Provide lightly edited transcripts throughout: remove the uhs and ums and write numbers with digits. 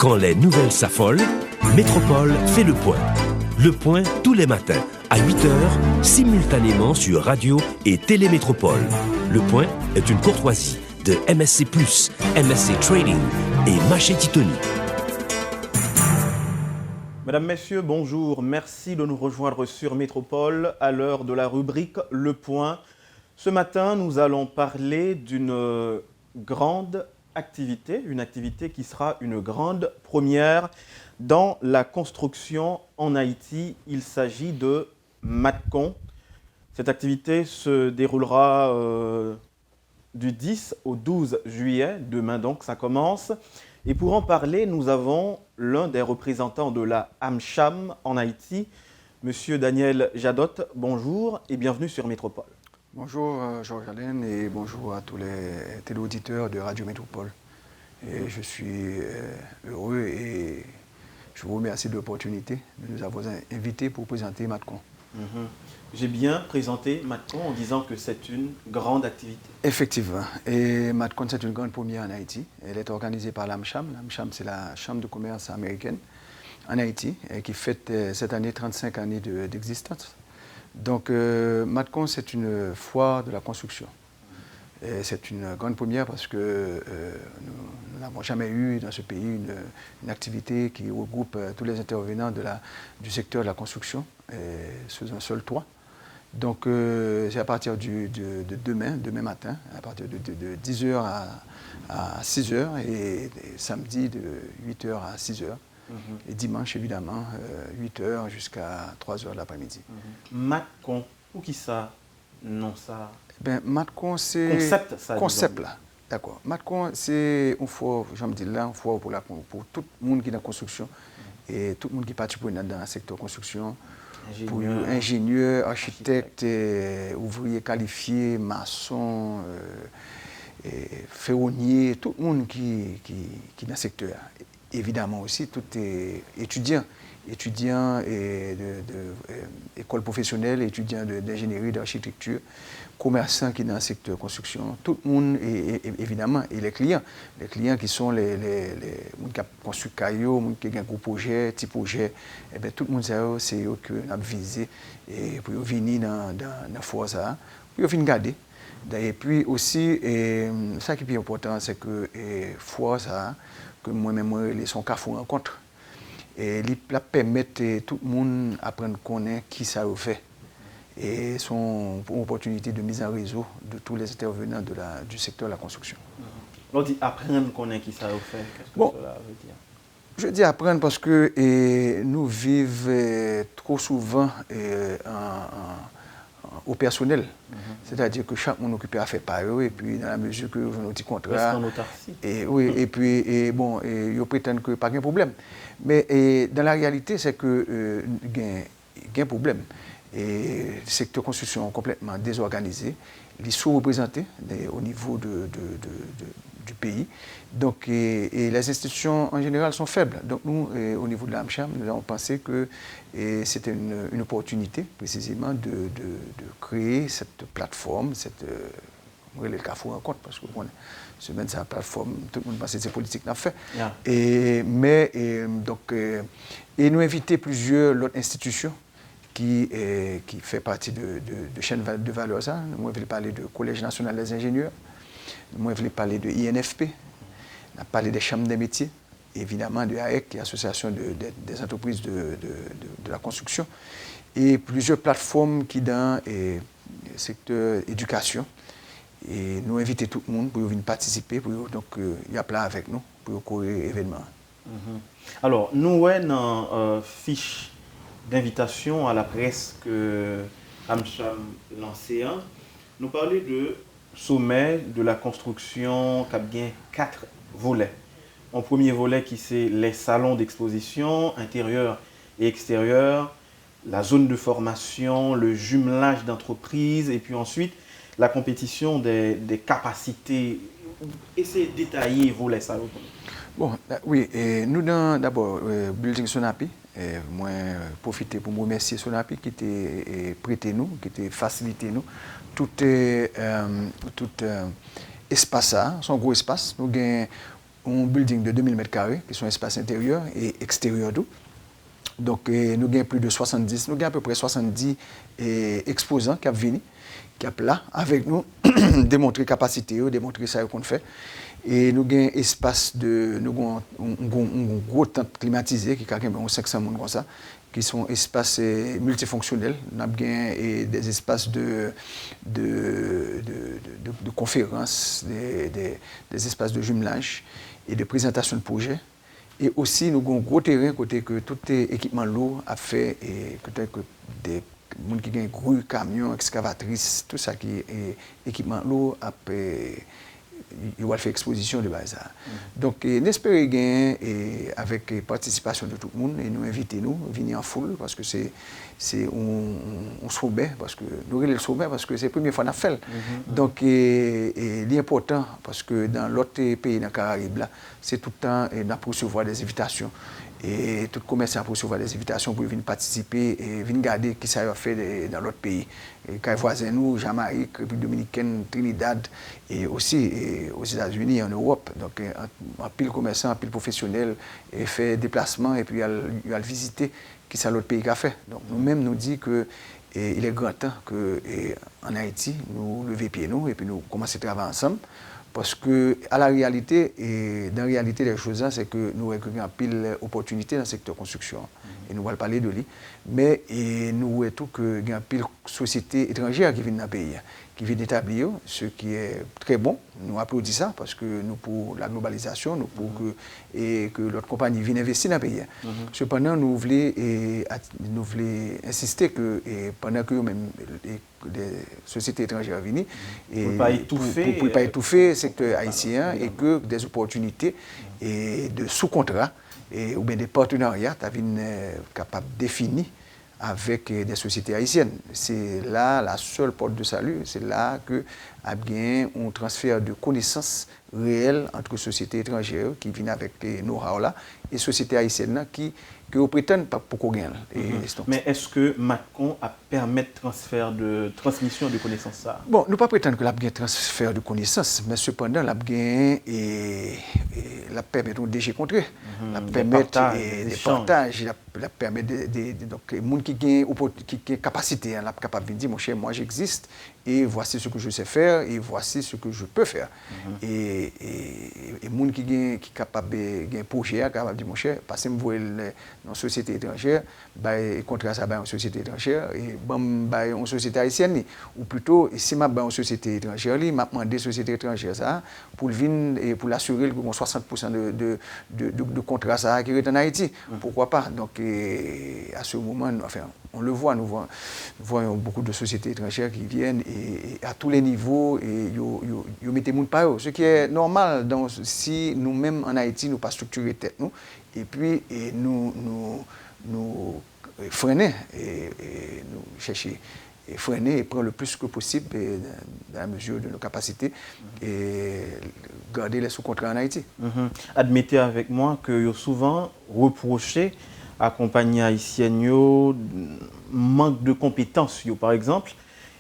Quand les nouvelles s'affolent, Métropole fait le point. Le point tous les matins, à 8h, simultanément sur Radio et Télémétropole. Le point est une courtoisie de MSC+, MSC Trading et Maché Titoni. Mesdames, Messieurs, bonjour. Merci de nous rejoindre sur Métropole à l'heure de la rubrique Le Point. Ce matin, nous allons parler d'une grande activité, une activité qui sera une grande première dans la construction en Haïti. Il s'agit de Matcon. Cette activité se déroulera du 10 au 12 juillet, demain donc ça commence. Et pour en parler, nous avons l'un des représentants de la AmCham en Haïti, Monsieur Daniel Jadot. Bonjour et bienvenue sur Métropole. Bonjour Georges-Alain et bonjour à tous les téléauditeurs de Radio Métropole. Et je suis heureux et je vous remercie de l'opportunité de nous avoir invités pour présenter Matcon. J'ai bien présenté Matcon en disant que c'est une grande activité. Effectivement. Et Matcon, c'est une grande première en Haïti. Elle est organisée par l'AmCham. L'AmCham, c'est la Chambre de commerce américaine en Haïti, qui fête cette année 35 années d'existence. Donc, Matcon, c'est une foire de la construction. Et c'est une grande première parce que nous n'avons jamais eu dans ce pays une activité qui regroupe tous les intervenants du secteur de la construction sous un seul toit. Donc, c'est à partir de demain matin, à partir de 10h à 6h et samedi de 8h à 6h. Et dimanche, évidemment, 8h jusqu'à 3h de l'après-midi. Matcon, pour qui ça? Non, ça... Ben, Matcon, c'est... Concept, ça. Concept, là. D'accord. Matcon, c'est une fois, j'aime dire là, une fois pour tout le monde qui est dans la construction et tout le monde qui participe dans le secteur de construction. Pour ingénieurs, architectes, ouvriers qualifiés, maçons, ferronniers, tout le monde qui est dans le secteur. Évidemment aussi, tout est étudiants d'école professionnelle, étudiants d'ingénierie, d'architecture, commerçants qui sont dans le secteur de construction, tout le monde, et évidemment, et les clients qui sont les gens qui ont construit cailloux, les gens qui ont un gros projet, petit projet, et bien, tout le monde, c'est eux que nous avons visé pour venir dans la foire, pour venir regarder. Et puis aussi, ça qui est plus important, c'est que foire, que moi-même, ils sont carrefour rencontre. Et il permet tout le monde apprendre à connaître qui ça a fait. Et son opportunité de mise en réseau de tous les intervenants du secteur de la construction. On dit apprendre à connaître qui ça a fait. Qu'est-ce que cela veut dire? Je dis apprendre parce que nous vivons trop souvent au personnel. C'est-à-dire que chaque monde occupé à faire par eux, et puis dans la mesure que vous avez un petit contrat. Et puis ils prétendent que pas de problème. Mais dans la réalité, c'est que il y a un problème. Et le secteur de construction est complètement désorganisé, il est sous-représenté au niveau du pays. Donc, et les institutions en général sont faibles. Donc nous, au niveau de l'AmCham, nous avons pensé que c'était une opportunité précisément de créer cette plateforme, le carrefour rencontre, parce que semaine c'est la plateforme, tout le monde pense que c'est politique n'a fait. Yeah. Et nous inviter plusieurs autres institutions qui fait partie de chaîne de valeur. Moi, je voulais parler du Collège national des ingénieurs. Moi, je voulais parler de INFP. On a parlé des chambres des métiers. Évidemment, de AEC, qui est l'Association des entreprises de la construction. Et plusieurs plateformes qui dans le secteur éducation. Et nous inviter tout le monde pour venir participer. Donc, il y a plein avec nous pour courir l'événement. Alors, nous avons une fiche d'invitation à la presse que AmCham lancé. Nous parler de sommet de la construction qui a bien 4 volets. Un premier volet qui c'est les salons d'exposition intérieur et extérieur, la zone de formation, le jumelage d'entreprises et puis ensuite la compétition des capacités. Essayez de détailler volet ça. Bon, oui, et nous d'abord Building Sonapi. Moi, profiter pour me remercier Sonapi qui était prêté nous, qui était facilité nous. Tout espace, son gros espace. Nous avons un building de 2000 m², qui sont espaces intérieurs et extérieurs tout. Donc, nous avons plus de 70, nous avons à peu près 70 exposants qui ont venu, qui sont là avec nous, démontrer capacité, démontrer ça qu'on fait. Et nous avons un espace nous avons un gros tente climatisé qui a 500 personnes comme ça, qui sont espaces multifonctionnels. Nous avons des espaces de conférences, des espaces de jumelage et de présentation de projets. Et aussi, nous avons un gros terrain côté que tout équipement lourd a fait, et peut-être que des gens qui ont grue, camions, excavatrices, tout ça qui est équipement lourd, il va faire exposition de base. Donc, nous espérons gagner avec la participation de tout le monde et nous inviter nous venir en foule parce que c'est un sommet, parce que nous relèvons le sommet parce que c'est la première fois qu'on a fait. Donc, l'important, parce que dans l'autre pays dans les Caraïbes, c'est tout le temps de recevoir des invitations. Et tout commerçant pour recevoir des invitations pour venir participer et venir regarder ce ça a fait dans l'autre pays. Quand voisins nous, Jamaïque, République dominicaine, Trinidad et aussi aux États-Unis, en Europe. Donc, un pile commerçant, un pile professionnel, et fait déplacement et puis il a visité ce que l'autre pays a fait. Donc, nous-mêmes nous disons que il est grand temps qu'en Haïti, nous levions pied nous et puis nous commençons à travailler ensemble. Parce que, à la réalité, et dans la réalité des choses, c'est que nous avons une pile d'opportunités dans le secteur construction. Et nous allons parler de lui. Mais nous avons tout que une pile de sociétés étrangères qui viennent dans le pays, qui viennent établir, ce qui est très bon. Nous applaudissons ça parce que nous, pour la globalisation, nous, pour que l'autre compagnie vienne investir dans le pays. Cependant, nous voulons insister que pendant que même des sociétés étrangères viennent, pour ne pas étouffer le secteur haïtien et que des opportunités de sous-contrat ou bien des partenariats viennent capables de définir avec des sociétés haïtiennes. C'est là la seule porte de salut, c'est là que a bien un transfert de connaissances réelles entre sociétés étrangères qui viennent avec know-how là et sociétés haïtiennes qui prétendent pas pour qu'on gagne. Mais est-ce que Macron a permis de transmission de connaissances ça? Bon, nous pas prétendre que la bien transfert de connaissances, mais cependant la bien la permet de DG contrer, la permet des partages, la permet donc les gens qui ont capacité, la capable de dire mon cher, moi j'existe et voici ce que je sais faire et voici ce que je peux faire. Et les gens qui sont capables de un projet, capable de dire mon cher, parce que vous voyez dans une société étrangère, contrat ça dans une société étrangère et une société haïtienne ou plutôt si m'a dans une société étrangère, m'a demandé société étrangère ça pour venir et pour l'assurer que 60% de contrat ça qui est en Haïti. Pourquoi pas? Donc à ce moment, enfin, on le voit, nous voyons beaucoup de sociétés étrangères qui viennent et à tous les niveaux et ils mettent les gens par eux. Ce qui est normal si nous-mêmes en Haïti, nous pas structurer tête nous et puis nous freiner et nous chercher et freiner et prendre le plus que possible dans la mesure de nos capacités et garder les sous-contrats en Haïti. Admettez avec moi que vous souvent reproché à compagnie haïtienne manque de compétences par exemple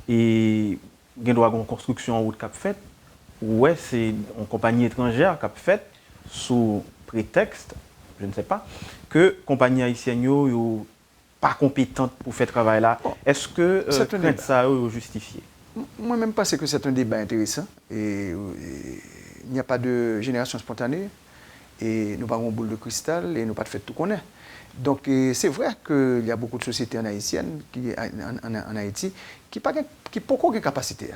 et il y a une construction en route cap fait ouais c'est une compagnie étrangère cap fait sous prétexte je ne sais pas que compagnie haïtienne yo pas compétente pour faire travail là. Est-ce que ça est justifié? Moi-même pense que c'est un débat intéressant et il n'y a pas de génération spontanée et nous n'avons pas de boule de cristal et nous pas de fait tout qu'on est. Donc c'est vrai qu'il y a beaucoup de sociétés en Haïti qui n'ont pas aucune capacité.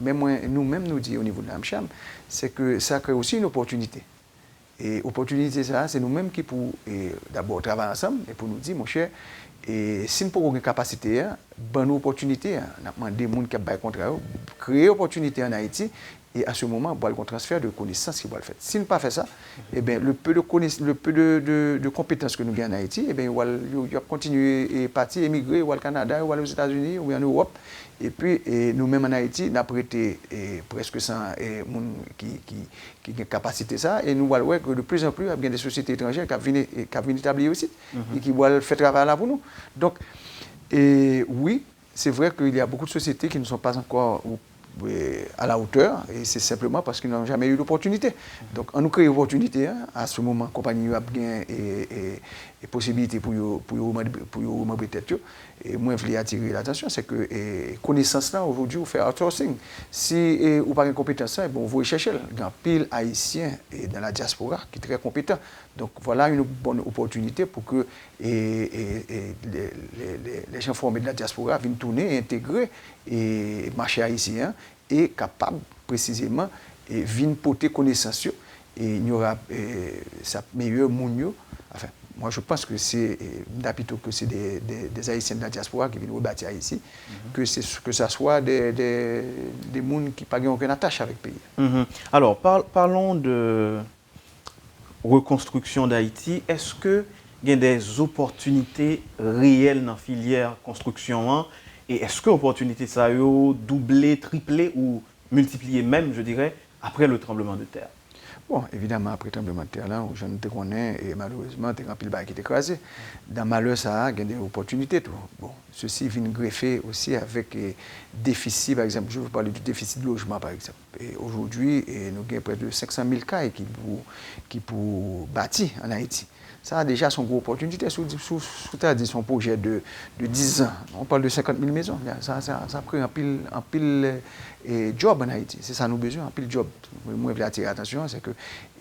Mais nous-mêmes nous disons au niveau de l'AMCHAM, c'est que ça crée aussi une opportunité. Et l'opportunité, c'est nous-mêmes qui pour d'abord travailler ensemble et pour nous dire, mon cher, et si nous n'avons pas de capacité, bonne opportunité, on a demandé aux gens qui ont un contrat, créer une opportunité en Haïti et à ce moment, on va le transfert de connaissances qui va le faire. Si nous pas fait ça, eh bien, le peu de compétences que nous avons en Haïti, eh bien, on va continuer à partir, émigrer, ou au Canada, ou aux États-Unis, ou en Europe. Et puis, nous-mêmes en Haïti, nous avons prêté presque 100 personnes qui ont capacité ça. Et nous voyons que de plus en plus, il y a des sociétés étrangères qui viennent établir aussi et qui vont faire travail là pour nous. Donc, oui, c'est vrai qu'il y a beaucoup de sociétés qui ne sont pas encore à la hauteur, et c'est simplement parce qu'ils n'ont jamais eu l'opportunité. Donc, on nous crée l'opportunité, hein, à ce moment, la compagnie a bien et possibilité pour augmenter tête. Et moi, je voulais attirer l'attention, c'est que connaissance là, aujourd'hui, vous faites outsourcing. Si vous n'avez pas de compétence, bon, vous cherchez. Il y a un pile haïtien dans la diaspora qui est très compétent. Donc, voilà une bonne opportunité pour que les gens formés de la diaspora viennent tourner et intégrer le marché haïtien et capables précisément de venir porter connaissance. Et il y aura sa meilleure mounio. Enfin, moi, je pense que c'est plutôt que c'est des Haïtiens de la diaspora qui viennent rebâtir ici, que ça soit des gens qui n'ont pas aucune attache avec le pays. Alors, parlons de reconstruction d'Haïti. Est-ce qu'il y a des opportunités réelles dans la filière construction? Et est-ce que l'opportunité ça a doublé, triplé ou multiplié même, je dirais, après le tremblement de terre? Bon, évidemment, après le tremblement de terre, là, je ne te connais, et malheureusement, tu as rempli le bail qui est écrasé. Dans malheur, ça il y a des opportunités. Tout. Bon, ceci vient greffer aussi avec déficit, par exemple, je veux parler du déficit de logement, par exemple. Aujourd'hui, nous avons près de 500 000 cas qui pour bâtir en Haïti. Ça a déjà son gros opportunité. C'est-à-dire son projet de 10 ans. On parle de 50 000 maisons. Ça prend un pile job en Haïti. C'est ça nous besoin, un pile job. Moi, je veux attirer l'attention, c'est que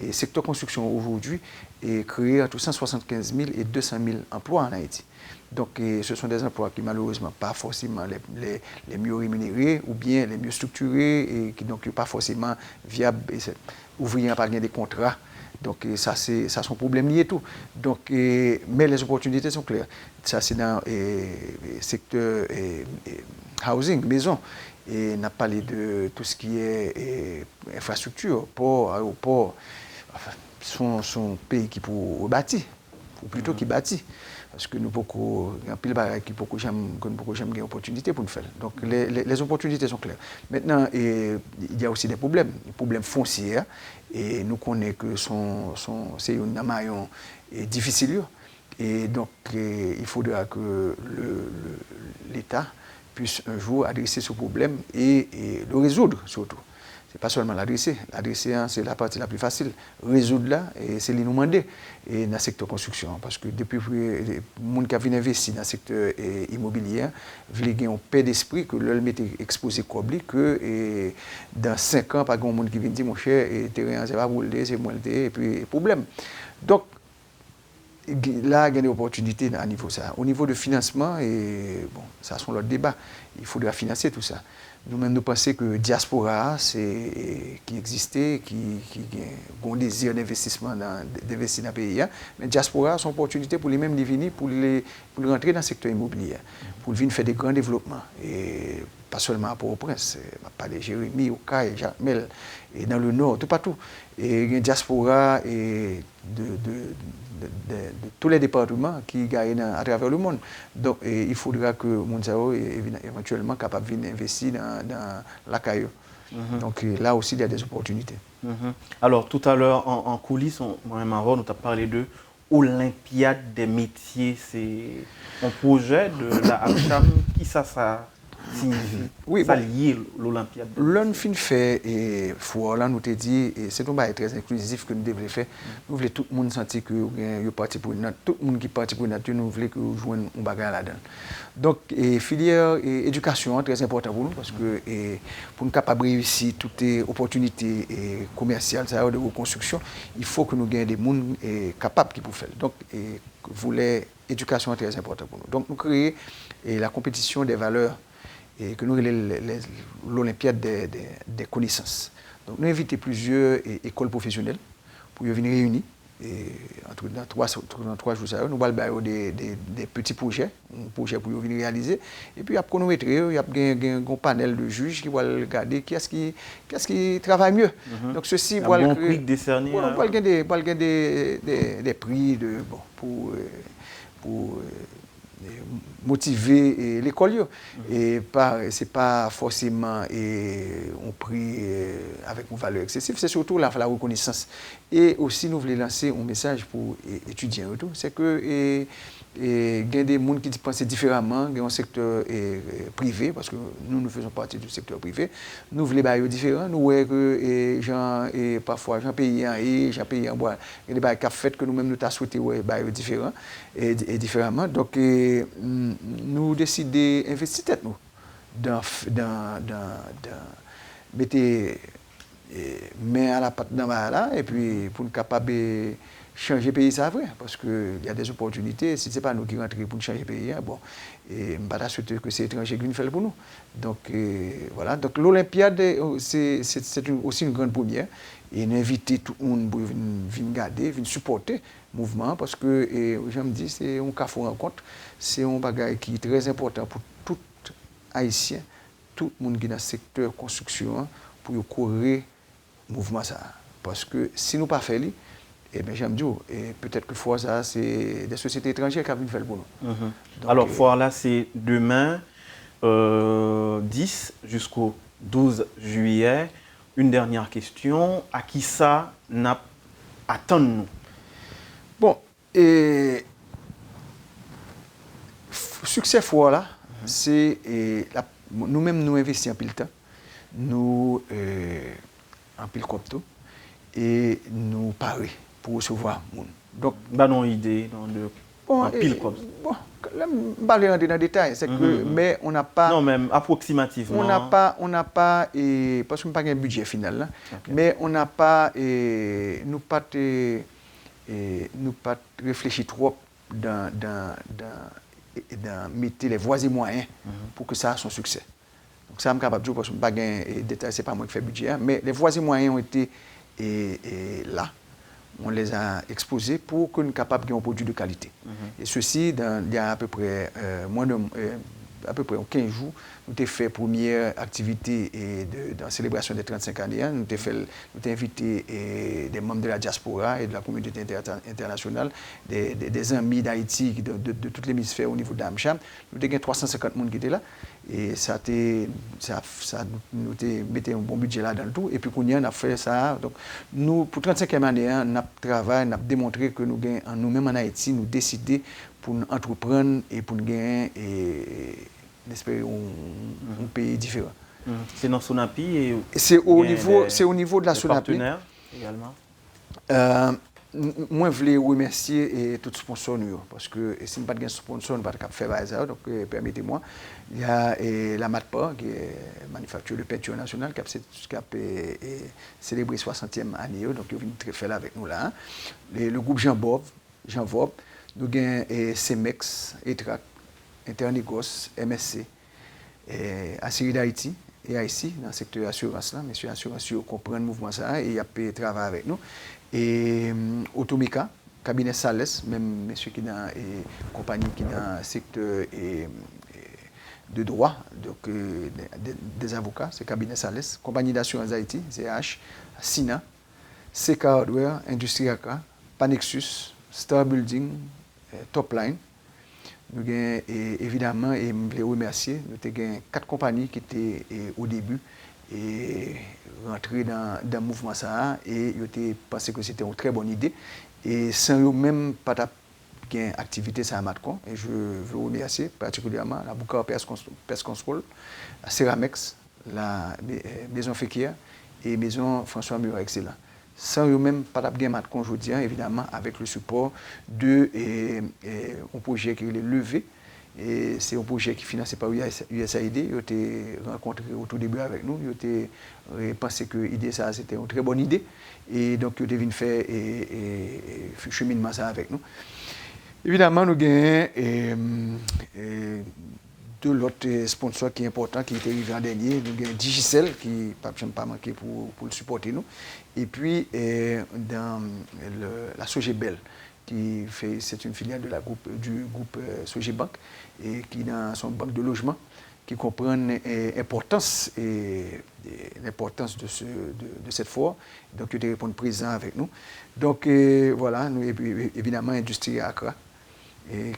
le secteur construction aujourd'hui est créé entre 175 000 et 200 000 emplois en Haïti. Donc, ce sont des emplois qui, malheureusement, pas forcément les mieux rémunérés ou bien les mieux structurés et qui donc pas forcément viables. Ouvriers n'ont pas gagné des contrats. Donc, ça, c'est son problème lié tout. Donc, mais les opportunités sont claires. Ça, c'est dans le secteur housing, maison. Et on a parlé de tout ce qui est infrastructure, port, aéroport. Enfin, son pays qui pour bâtir, ou plutôt qui bâtit. Parce que nous beaucoup un pile barrage qui beaucoup j'aime des opportunités pour nous faire. Donc les opportunités sont claires. Maintenant il y a aussi des problèmes fonciers et nous connaissons que c'est un maillon difficile et donc il faudra que l'État puisse un jour adresser ce problème et le résoudre surtout. C'est pas seulement l'adresser. L'adresser, c'est la partie la plus facile. Résoudre là, c'est les nous demander dans le secteur construction. Parce que depuis les gens qui viennent investir dans le secteur immobilier, veulent gagner un paix d'esprit que leur mettait exposé comme que dans 5 ans, pas grand monde qui vient dire mon cher, et terrain c'est pas rouler, c'est moins et puis problème. Donc là, il y a des opportunités à niveau ça. Au niveau de financement, bon, ça sont l'autre débat. Il faudra financer tout ça. Nous-mêmes, nous pensons que diaspora, qui existait, qui a un désir d'investissement d'investir dans le pays. Mais diaspora, c'est une opportunité pour les mêmes de venir, pour rentrer dans le secteur immobilier, pour venir faire des grands développements. Et pas seulement à Port-au-Prince, pas de Jérémy, Okaï, Jacmel, et dans le nord, tout partout. Et il y a une diaspora de tous les départements qui gagnent à travers le monde. Donc, il faudra que Mounzao est éventuellement capable d'investir dans la CAIE. Donc, là aussi, il y a des opportunités. Alors, tout à l'heure, en coulisses, moi-même avant, nous avons parlé de Olympiade des métiers. C'est un projet de la AMCHAM. Qui ça signifie? Oui, ça lié l'Olympiade. L'on fin fait et là nous te dit c'est un bail très inclusif que nous devons faire. Nous voulons tout le monde sentir que yo parti pour notre tout le monde qui parti pour notre nous voulons que joindre un bagage là-dedans. Donc filière éducation très important pour nous parce que pour nous capable réussir toutes les opportunités commerciales ça de reconstruction, il faut que nous gagnions des monde capables qui pour faire. Donc voulait éducation très important pour nous. Donc nous créer la compétition des valeurs et que nous l'Olympiade des connaissances. Donc nous invitons plusieurs écoles professionnelles pour venir réunir dans 3 jours nous allons des petits projets pour venir réaliser et puis après nous il y a un panel de juges qui vont regarder qu'est-ce qui travaille mieux. Donc ceci va un prix décerné on va gagner des prix pour motiver l'école et c'est pas forcément un prix avec une valeur excessive, c'est surtout la reconnaissance et aussi nous voulons lancer un message pour étudiants c'est que Et il y a des gens qui pensent différemment, il y a un secteur privé, parce que nous faisons partie du secteur privé. Nous voulons des bails différents, nous voyons que parfois, j'en paye en et, j'en paye en bois. Il y a des bails qui fait que nous-mêmes, nous avons souhaité des bails différents et différemment. Donc, nous décidons d'investir tête nous dans mettre main à la patte dans là, et puis pour nous capable changer le pays, ça vrai, parce qu'il y a des opportunités. Si ce n'est pas nous qui rentrons pour changer le pays, bon, et je ne pas souhaiter que c'est étranger qui nous fait pour nous. Donc, voilà. Donc, l'Olympiade, c'est aussi une grande première. Et inviter tout le monde pour venir regarder, venir supporter le mouvement, parce que, je me dis, c'est un café rencontre, c'est un bagage qui est très important pour tout Haïtien, tout le monde qui est dans le secteur construction, pour courir le mouvement. Parce que si nous ne pas fait, eh bien, j'aime dire, peut-être que fois ça, c'est des sociétés étrangères qui viennent faire pour nous. Donc, alors, foire là, c'est demain, 10 jusqu'au 12 juillet. Une dernière question. À qui ça attend-nous? Bon, succès foire là, c'est nous-mêmes nous investissons en pile temps, nous en pile copto, et nous parions pour recevoir le monde. Donc, non idée en pile comme ça. Bon, là, je ne vais pas rentrer dans les détails, c'est que, mais on n'a pas. Non, même approximativement. On n'a pas, parce qu'on n'a pas un budget final, là, okay. Mais on n'a pas, nous pas réfléchi trop dans mettre les voies et moyens pour que ça ait son succès. Donc ça, je suis capable de dire, parce que je n'ai pas de détails, ce n'est pas moi qui fais le budget, mais les voies et moyens ont été là. On les a exposés pour que nous soyons capables d'avoir un produit de qualité. Et ceci, il y a à peu près à peu près 15 jours, nous avons fait la première activité dans la célébration des 35 années. Nous avons invité des membres de la diaspora et de la communauté internationale, des amis d'Haïti, de tout l'hémisphère au niveau de l'AMCHAM. Nous avons 350 personnes qui étaient là. Et ça nous mettait un bon budget là dans le tout. Et puis, on a fait ça. Donc, nous, pour 35e année, on a travaillé, on a démontré que nous-mêmes en Haïti, nous décidons pour nous entreprendre et pour nous gagner un pays différent. C'est dans Sonapi et c'est au niveau de la Sonapi. Partenaires également. Moi, je voulais remercier tous les sponsors, parce que si nous n'avons pas de sponsors, nous ne pouvons pas faire ça. Donc, permettez-moi. Il y a la MATPA, qui est manufacture de peinture nationale, qui a célébré 60e année. Donc, ils viennent très faire avec nous là. Le groupe Jean Vob, nous avons CEMEX, ETRAC, Internégos, MSC, Assiri d'Haïti et Haïti, dans le secteur assurance là. Monsieur Assurance comprend le mouvement ça et il a pu travailler avec nous. Et Automica, cabinet Sales, même monsieur qui est dans la compagnie qui est dans le secteur de droit, donc des avocats, c'est cabinet Sales, compagnie d'assurance Haïti, CH, Sina, CK Hardware, Industrie AK, Panexus, Star Building, Topline. Nous avons évidemment, et je voulais remercier, nous avons 4 compagnies qui étaient au début et rentrées dans le mouvement ça et ils ont pensé que c'était une très bonne idée. Et sans eux même pas une activité ça à Matcon. Et je veux remercier particulièrement la Boucar Pest Control, la Ceramex, la Maison Féquière et Maison François Murat Excellent. Sans eux-mêmes, pas de Matcon aujourd'hui, évidemment, avec le support de un projet qui est levé. Et c'est un projet qui est financé par USAID. Ils ont été rencontrés au tout début avec nous. Ils ont pensé que l'idée, ça, c'était une très bonne idée. Et donc, ils ont venu faire un cheminement ça avec nous. Évidemment, nous avons deux autres sponsors qui sont importants, qui étaient arrivés en dernier. Nous avons Digicel, qui n'a pas manqué pour le supporter nous. Et puis, dans la Sogebel, c'est une filiale du groupe Sogebank, et qui est dans son banque de logement, qui comprend l'importance de cette foire. Donc, ils répondent présent avec nous. Donc, voilà, nous, évidemment, Industrie Accra,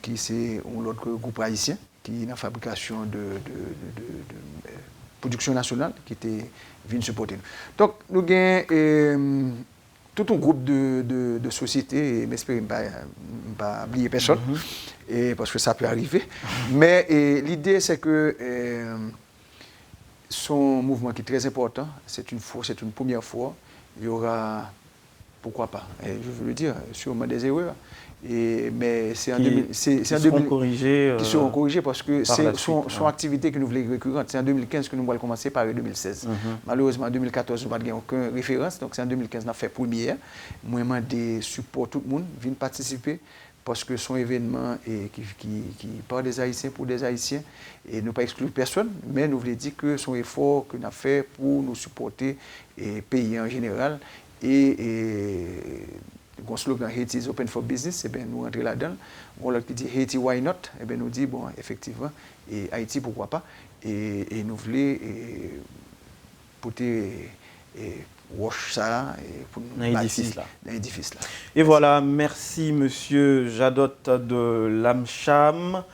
qui c'est l'autre groupe haïtien, qui est dans la fabrication de production nationale, qui était venu supporter nous. Donc, nous avons tout un groupe de sociétés, et j'espère ne pas oublier personne, et parce que ça peut arriver. Mais l'idée, c'est que son mouvement qui est très important, c'est une première fois, il y aura, pourquoi pas, et je veux le dire, sûrement des erreurs. Mais c'est en 2000, qui seront corrigés parce que c'est son activité que nous voulons récurrente. C'est en 2015 que nous allons commencer par 2016. Malheureusement, en 2014, nous n'avons aucune référence. Donc c'est en 2015 qu'on a fait première. Moi, je des supports tout le monde viennent participer parce que son événement qui part des Haïtiens pour des Haïtiens et ne pas exclure personne, mais nous voulons dire que son effort que nous avons fait pour nous supporter et pays en général un slogan Haiti is open for business, nous rentrons là-dedans. On leur dit Haiti, why not? Nous dit, bon, effectivement, et Haïti, pourquoi pas? Et nous voulons wash ça pour nous l'édifice là. Et voilà, merci Monsieur Jadot de l'AMCHAM.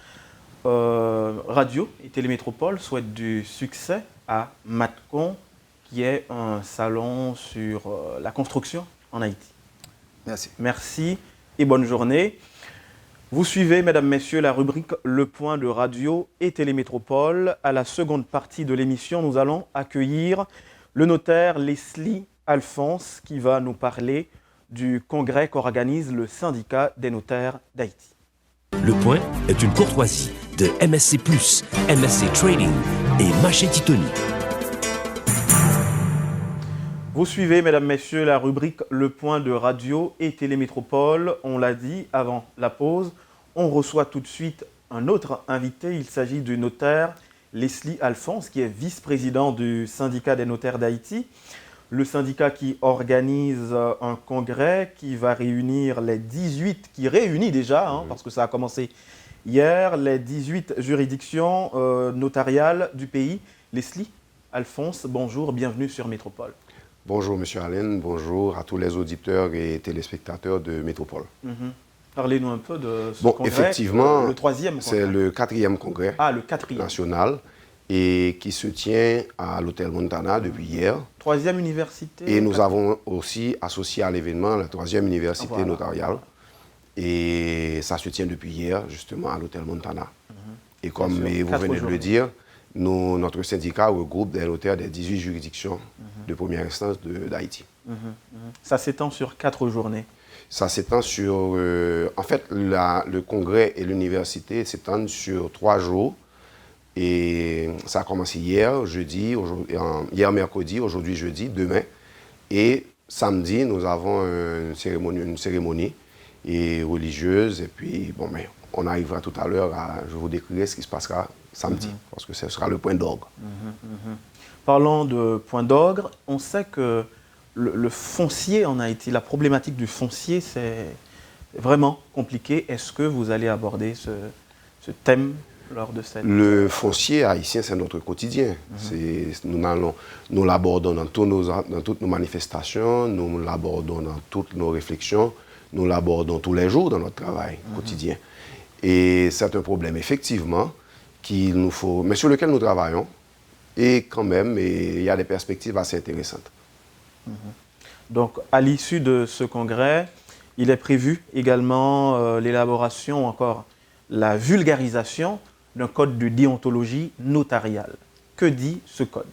Radio et Télémétropole souhaite du succès à Matcon, qui est un salon sur la construction en Haïti. Merci. Merci et bonne journée. Vous suivez, mesdames, messieurs, la rubrique Le Point de Radio et Télémétropole. À la seconde partie de l'émission, nous allons accueillir le notaire Leslie Alphonse qui va nous parler du congrès qu'organise le syndicat des notaires d'Haïti. Le Point est une courtoisie de MSC+, MSC Trading et Maché Titoni. Vous suivez, mesdames, messieurs, la rubrique Le Point de Radio et Télémétropole. On l'a dit avant la pause, on reçoit tout de suite un autre invité. Il s'agit du notaire Leslie Alphonse, qui est vice-président du syndicat des notaires d'Haïti. Le syndicat qui organise un congrès qui va réunir les 18, qui réunit déjà, parce que ça a commencé hier, les 18 juridictions notariales du pays. Leslie Alphonse, bonjour, bienvenue sur Métropole. Bonjour, M. Allen. Bonjour à tous les auditeurs et téléspectateurs de Métropole. Parlez-nous un peu de ce congrès. Effectivement, le 3e congrès. C'est le 4e congrès national et qui se tient à l'hôtel Montana depuis hier. 3e université. Et nous avons aussi associé à l'événement la 3e université notariale. Et ça se tient depuis hier, justement, à l'hôtel Montana. Et comme vous venez de le dire, notre syndicat regroupe des notaires des 18 juridictions de première instance d'Haïti. Ça s'étend sur 4 journées. Ça s'étend sur... en fait, le congrès et l'université s'étendent sur 3 jours. Et ça a commencé hier, hier mercredi, aujourd'hui jeudi, demain. Et samedi, nous avons une cérémonie religieuse. Et puis, bon, mais on arrivera tout à l'heure je vous décrirai ce qui se passera samedi, parce que ce sera le point d'orgue. Parlant de point d'orgue, on sait que le foncier en Haïti, la problématique du foncier, c'est vraiment compliqué. Est-ce que vous allez aborder ce thème lors de cette... Le foncier haïtien, c'est notre quotidien. Nous l'abordons dans toutes nos manifestations, nous l'abordons dans toutes nos réflexions, nous l'abordons tous les jours dans notre travail quotidien. Et c'est un problème, effectivement, mais sur lequel nous travaillons. Et quand même, il y a des perspectives assez intéressantes. Donc, à l'issue de ce congrès, il est prévu également l'élaboration, ou encore la vulgarisation d'un code de déontologie notariale. Que dit ce code?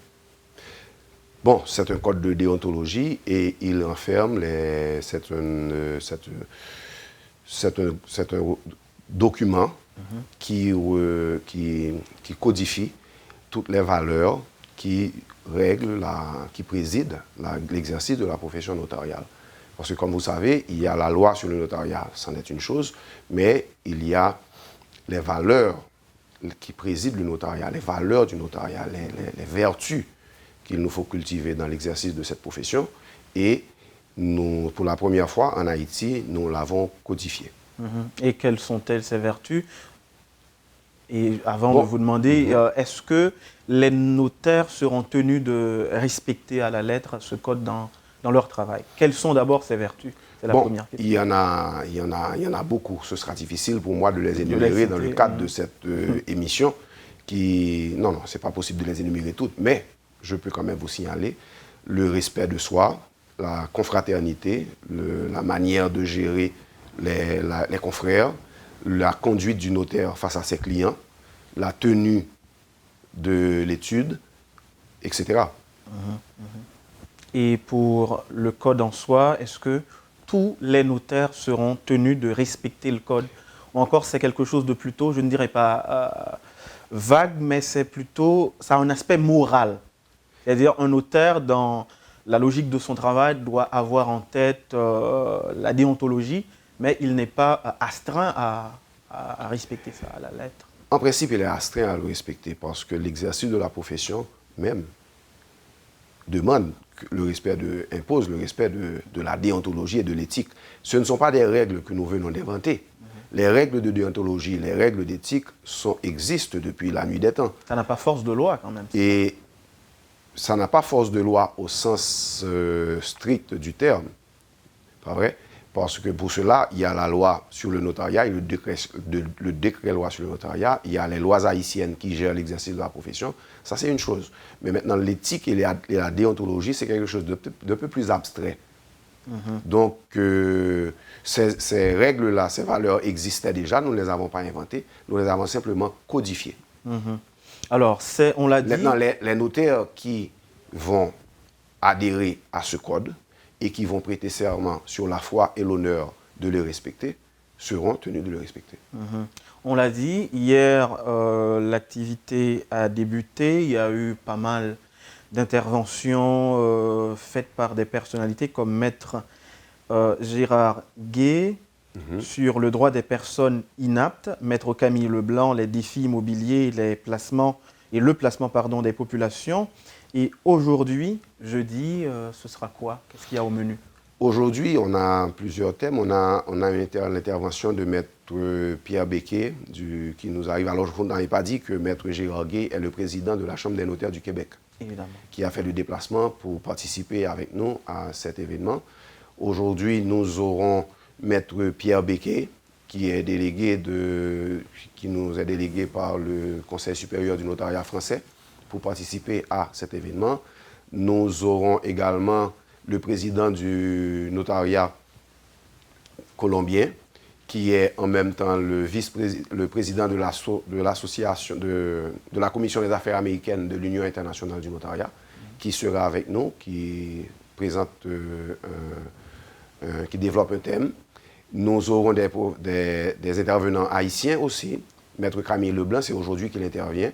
Bon, c'est un code de déontologie et il renferme c'est un document qui codifie toutes les valeurs qui président l'exercice de la profession notariale. Parce que comme vous savez, il y a la loi sur le notariat, c'en est une chose, mais il y a les valeurs qui président le notariat, les valeurs du notariat, les vertus qu'il nous faut cultiver dans l'exercice de cette profession. Et nous, pour la première fois en Haïti, nous l'avons codifié. Et quelles sont-elles ces vertus? Et avant de vous demander, est-ce que les notaires seront tenus de respecter à la lettre ce code dans leur travail? Quelles sont d'abord ces vertus? C'est la première question. Il y en a beaucoup. Ce sera difficile pour moi de les énumérer dans le cadre de cette émission. Non, ce n'est pas possible de les énumérer toutes, mais je peux quand même vous signaler le respect de soi, la confraternité, la manière de gérer les confrères, la conduite du notaire face à ses clients, la tenue de l'étude, etc. Et pour le code en soi, est-ce que tous les notaires seront tenus de respecter le code? Ou encore c'est quelque chose de plutôt, je ne dirais pas vague, mais c'est plutôt, ça a un aspect moral. C'est-à-dire un notaire, dans la logique de son travail, doit avoir en tête la déontologie, mais il n'est pas astreint à respecter ça à la lettre. En principe, il est astreint à le respecter parce que l'exercice de la profession même demande le respect impose le respect de la déontologie et de l'éthique. Ce ne sont pas des règles que nous venons d'inventer. Les règles de déontologie, les règles d'éthique existent depuis la nuit des temps. Ça n'a pas force de loi quand même. Et ça n'a pas force de loi au sens strict du terme. Pas vrai? Parce que pour cela, il y a la loi sur le notariat et le décret loi sur le notariat. Il y a les lois haïtiennes qui gèrent l'exercice de la profession. Ça, c'est une chose. Mais maintenant, l'éthique et la déontologie, c'est quelque chose de peu plus abstrait. Donc, ces règles-là, ces valeurs existaient déjà. Nous ne les avons pas inventées. Nous les avons simplement codifiées. Alors, on l'a dit... Maintenant, les notaires qui vont adhérer à ce code et qui vont prêter serment sur la foi et l'honneur de le respecter, seront tenus de le respecter. On l'a dit, hier, l'activité a débuté. Il y a eu pas mal d'interventions faites par des personnalités comme Maître Gérard Gay sur le droit des personnes inaptes, Maître Camille Leblanc, les défis immobiliers, le placement des populations. Et aujourd'hui, jeudi, ce sera quoi? Qu'est-ce qu'il y a au menu? Aujourd'hui, on a plusieurs thèmes. On a l'intervention de Maître Pierre Becquet qui nous arrive. Alors, je n'avais pas dit que Maître Gérard Gay est le président de la Chambre des notaires du Québec. Évidemment. Qui a fait le déplacement pour participer avec nous à cet événement. Aujourd'hui, nous aurons Maître Pierre Becquet, qui nous est délégué par le Conseil supérieur du notariat français pour participer à cet événement. Nous aurons également le président du notariat colombien, qui est en même temps le président de l'association de la Commission des affaires américaines de l'Union internationale du notariat, qui sera avec nous, qui développe un thème. Nous aurons des intervenants haïtiens aussi. Maître Camille Leblanc, c'est aujourd'hui qu'il intervient.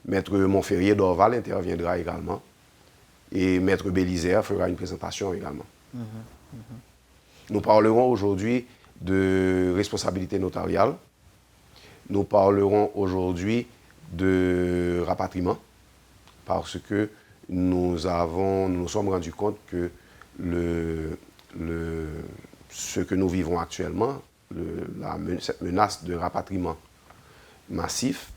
Maître Montferrier d'Orval interviendra également. Et Maître Bélisère fera une présentation également. Nous parlerons aujourd'hui de responsabilité notariale. Nous parlerons aujourd'hui de rapatriement parce que nous sommes rendus compte que ce que nous vivons actuellement, cette menace de rapatriement massif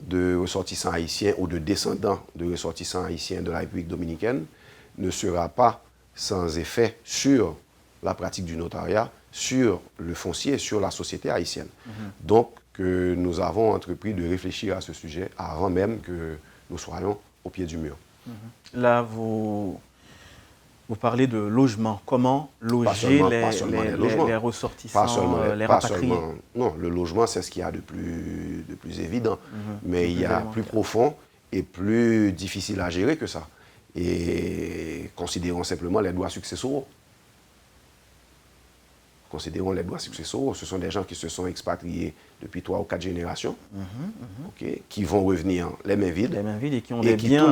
de ressortissants haïtiens ou de descendants de ressortissants haïtiens de la République dominicaine ne sera pas sans effet sur la pratique du notariat, sur le foncier, sur la société haïtienne. Donc, nous avons entrepris de réfléchir à ce sujet avant même que nous soyons au pied du mur. Là, vous parlez de logement. Comment loger les ressortissants, les rapatriés? Non, le logement, c'est ce qu'il y a de plus évident. Mais il y a plus profond et plus difficile à gérer que ça. Et considérons simplement les droits successoraux. Considérons les droits successoraux. Ce sont des gens qui se sont expatriés depuis 3 ou 4 générations, qui vont revenir les mains vides. Et qui ont des biens...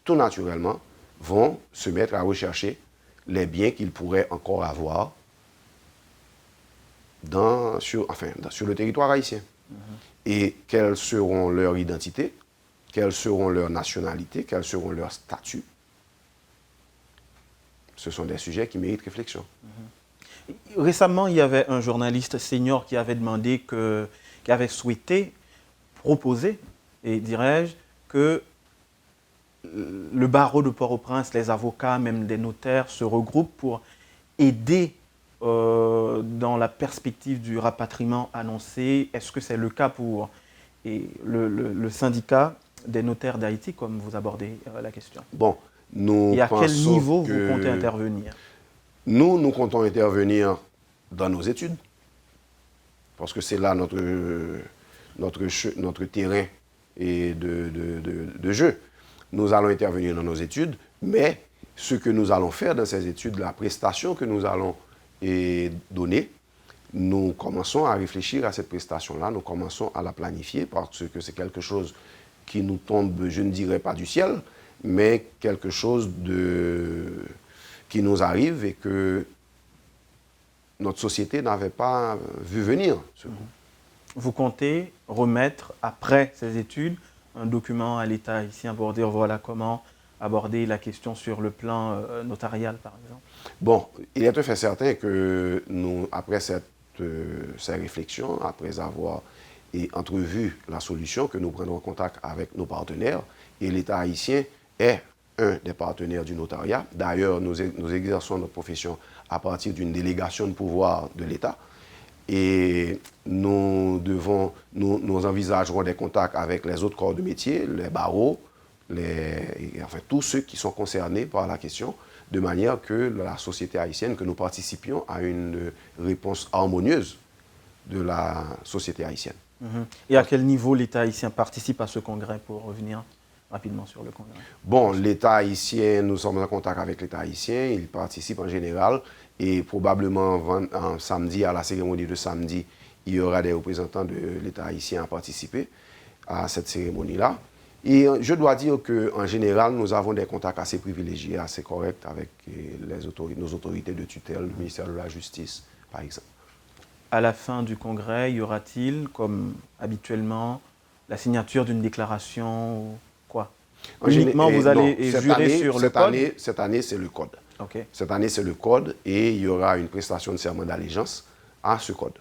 tout naturellement, vont se mettre à rechercher les biens qu'ils pourraient encore avoir sur le territoire haïtien. Et quelles seront leurs identités, quelles seront leurs nationalités, quels seront leurs statuts. Ce sont des sujets qui méritent réflexion. Récemment, il y avait un journaliste senior qui avait qui avait souhaité proposer, et dirais-je, que le barreau de Port-au-Prince, les avocats, même des notaires, se regroupent pour aider dans la perspective du rapatriement annoncé. Est-ce que c'est le cas pour le syndicat des notaires d'Haïti, comme vous abordez la question? Bon, Et à quel niveau vous comptez intervenir? Nous comptons intervenir dans nos études, parce que c'est là notre terrain de jeu. Nous allons intervenir dans nos études, mais ce que nous allons faire dans ces études, la prestation que nous allons donner, nous commençons à réfléchir à cette prestation-là, nous commençons à la planifier, parce que c'est quelque chose qui nous tombe, je ne dirais pas du ciel, mais quelque chose qui nous arrive et que notre société n'avait pas vu venir. Vous comptez remettre, après ces études, un document à l'État haïtien pour dire voilà comment aborder la question sur le plan notarial, par exemple? Bon, il est tout à fait certain que nous, après ces réflexions, après avoir entrevu la solution, que nous prendrons contact avec nos partenaires, et l'État haïtien est un des partenaires du notariat. D'ailleurs, nous exerçons notre profession à partir d'une délégation de pouvoir de l'État. Et nous envisagerons des contacts avec les autres corps de métier, les barreaux, enfin tous ceux qui sont concernés par la question, de manière que la société haïtienne, que nous participions à une réponse harmonieuse de la société haïtienne. Et à quel niveau l'État haïtien participe à ce congrès, pour revenir rapidement sur le congrès? Bon, l'État haïtien, nous sommes en contact avec l'État haïtien, il participe en général, et probablement samedi, à la cérémonie de samedi, il y aura des représentants de l'État haïtien à participer à cette cérémonie-là. Et je dois dire qu'en général, nous avons des contacts assez privilégiés, assez corrects avec nos autorités de tutelle, le ministère de la Justice, par exemple. À la fin du congrès, y aura-t-il, comme habituellement, la signature d'une déclaration ou quoi? Uniquement, vous allez jurer sur le code? Cette année, c'est le code. Okay. Cette année, c'est le code et il y aura une prestation de serment d'allégeance à ce code.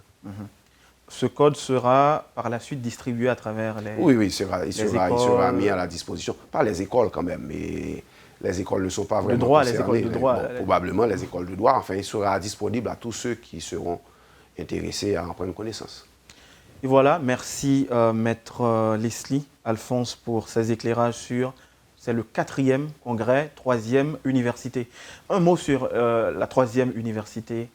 Ce code sera par la suite distribué à travers les Oui, il sera mis à la disposition. Pas les écoles quand même, mais les écoles ne sont pas vraiment concernées. Les écoles de droit. Probablement les écoles de droit. Enfin, il sera disponible à tous ceux qui seront intéressés à en prendre connaissance. Et voilà, merci Maître Leslie Alphonse pour ces éclairages sur... C'est le 4e congrès, 3e université. Un mot sur la 3e université.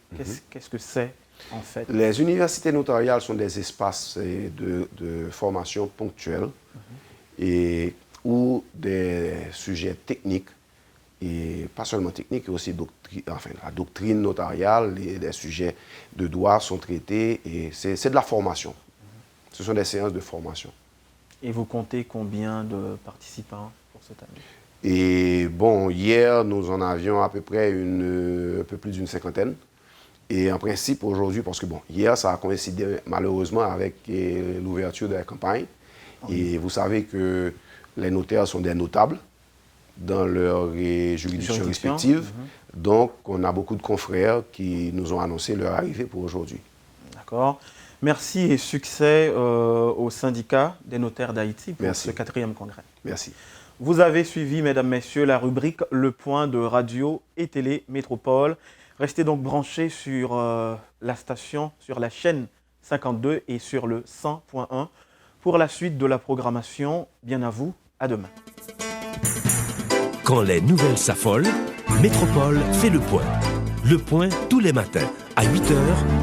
Qu'est-ce que c'est en fait? Les universités notariales sont des espaces de formation ponctuelle et où des sujets techniques, et pas seulement techniques, mais aussi la doctrine notariale et des sujets de droit sont traités. Et c'est de la formation. Ce sont des séances de formation. Et vous comptez combien de participants pour cette année? Et bon, hier, nous en avions à peu près un peu plus d'une 50aine. Et en principe, aujourd'hui, parce que bon, hier, ça a coïncidé malheureusement avec l'ouverture de la campagne. Et vous savez que les notaires sont des notables dans leurs juridictions respectives. Donc, on a beaucoup de confrères qui nous ont annoncé leur arrivée pour aujourd'hui. D'accord. Merci et succès au syndicat des notaires d'Haïti pour ce 4e congrès. Merci. Vous avez suivi, mesdames, messieurs, la rubrique Le Point de Radio et Télé Métropole. Restez donc branchés sur la station, sur la chaîne 52 et sur le 100.1 pour la suite de la programmation. Bien à vous, à demain. Quand les nouvelles s'affolent, Métropole fait le point. Le point tous les matins à 8h,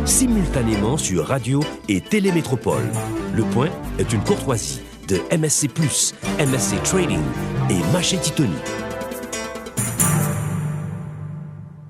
simultanément sur Radio et Télé Métropole. Le point est une courtoisie de MSC+, MSC Trading et Maché Titoni.